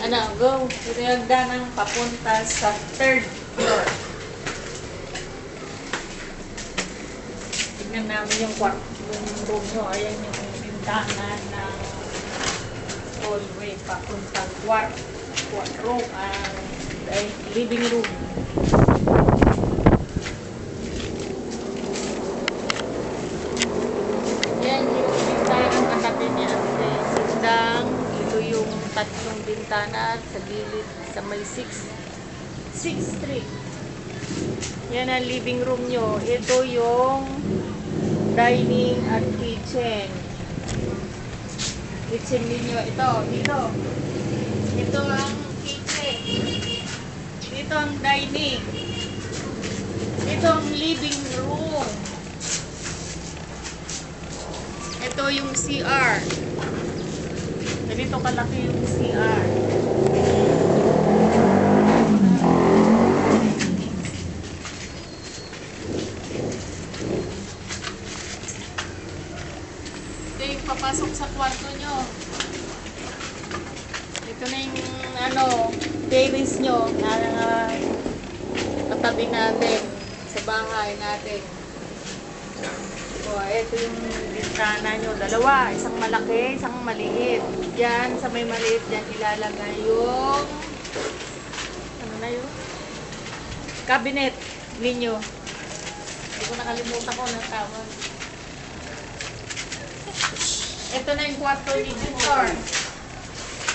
Ano, go. Ito yung hagdanang papunta sa third floor. Tignan namin yung room nyo. Ayan yung bintana ng hallway papuntang room, living room. Yan yung bintana ng katabi niya. Ito yung tatlong bintana sa gilid sa may 6th Street. Yan ang living room nyo. Ito yung dining at kitchen. Kitchen ninyo. Ito, dito. Ito ang kitchen. Dito ang dining. Ito ang living room. Ito yung CR. Ganito kalaki yung CR. Ito yung papasok sa kwarto nyo. Ito na yung terrace nyo na katabi natin sa bahay natin. Ito yung bintana nyo. Dalawa. Isang malaki, isang maliit. Diyan, sa may maliit, diyan ilalagay yung cabinet ninyo. Hindi ko nakalimutan ko ng tawag. Ito na yung kwarto ni Victor.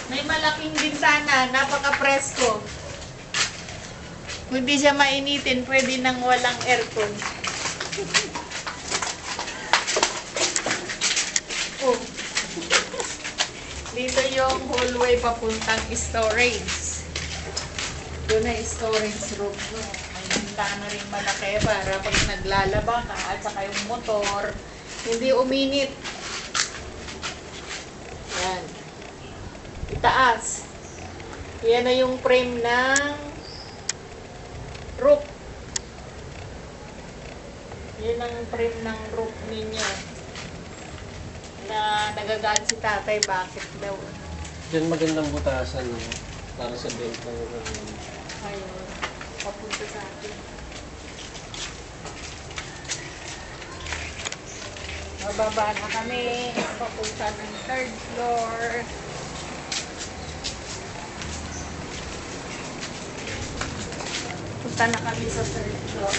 May malaking bintana, napaka-presko. Kung hindi siya mainitin, pwede nang walang aircon. Dito yung hallway papuntang storage. Doon na storage room. May bintana rin malaki para pag naglalaba ka at saka yung motor, hindi uminit. Yan. Itaas. Yan na yung frame ng roof. Yan ang frame ng roof ninyo. Na nagagalit si tatay, bakit daw? Diyan magandang butasan, no? Para sa benta. Ayun, papunta sa atin. Mababa na kami, papunta ng third floor. Punta na kami sa third floor.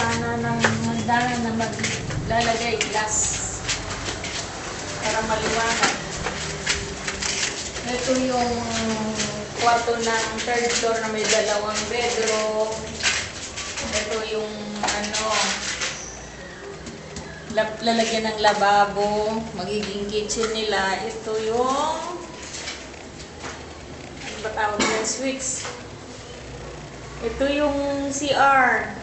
Sana ng hagdanan na maglalagay glass para maliwanag. Ito yung kwarto ng third floor na may dalawang bedroom. Ito yung lalagyan ng lababo, magiging kitchen nila. Ito yung ano ba tawag yung switch? Ito yung CR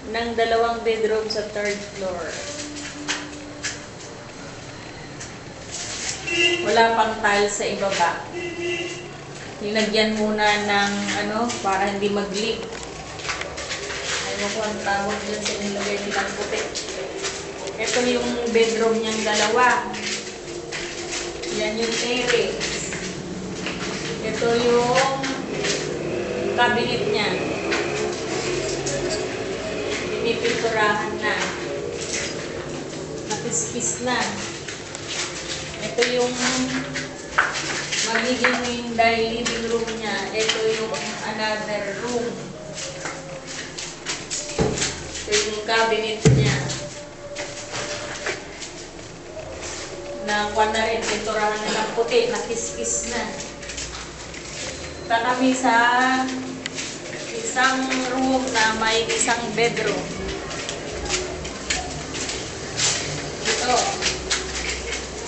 ng dalawang bedroom sa third floor. Wala pang tile sa ibaba. Nilagyan muna ng para hindi mag-leak. Ayun ko ang tawag dyan sa nilagay nilang puti. Ito yung bedroom niyang dalawa. Yan yung terrace. Ito yung cabinet niya. Pinipinturahan na. Nakiskis na. Ito yung magiging living room niya. Ito yung another room. Ito yung cabinet niya. Nakuha na rin. Pinturahan na ng puti. Nakiskis na. Kami sa isang room na may isang bedroom. Ito.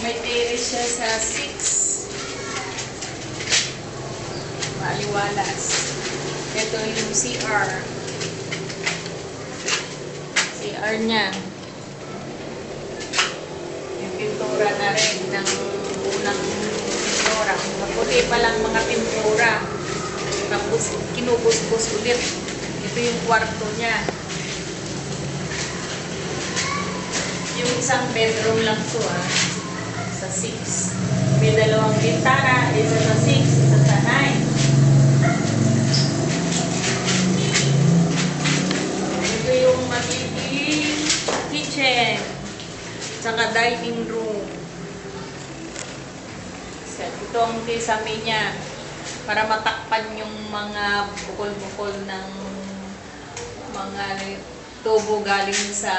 May terrace siya sa 6. Maliwalas. Ito yung CR. CR niya. Yung pintura na rin ng unang pintura. Maputi pa lang mga pintura. Tapos kinubos-bos ulit. Ito yung kwarto niya. Yung isang bedroom lang to sa 6. May dalawang bintana, isa sa 6, isa sa 9. Ito yung magiging kitchen, saka dining room. Ito ang kisame niya para matakpan yung mga bukol-bukol ng mga tubo galing sa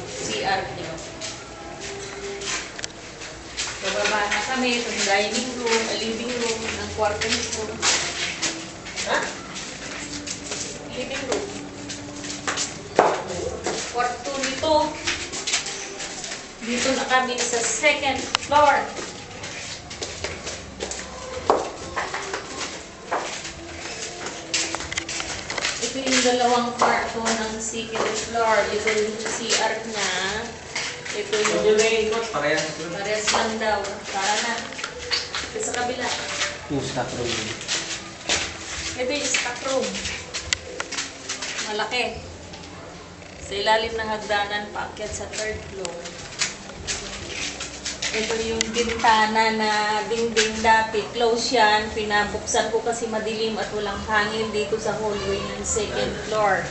CR niyo. Bababa na kami, itong dining room, living room, ang kwarto nito. Ha? Living room. Kwarto nito. Dito na kami sa second floor. Ito yung dalawang kwarto ng second floor. Ito yung CR niya. Ito yung parehas lang daw. Tara na. Ito sa kabila. Yung stock room. Ito yung stock room. Malaki. Sa ilalim ng hagdanan, paakyat sa third floor. Ito yung bintana na dingding dati. Close yan. Pinabuksan ko kasi madilim at walang hangin dito sa hallway ng second floor.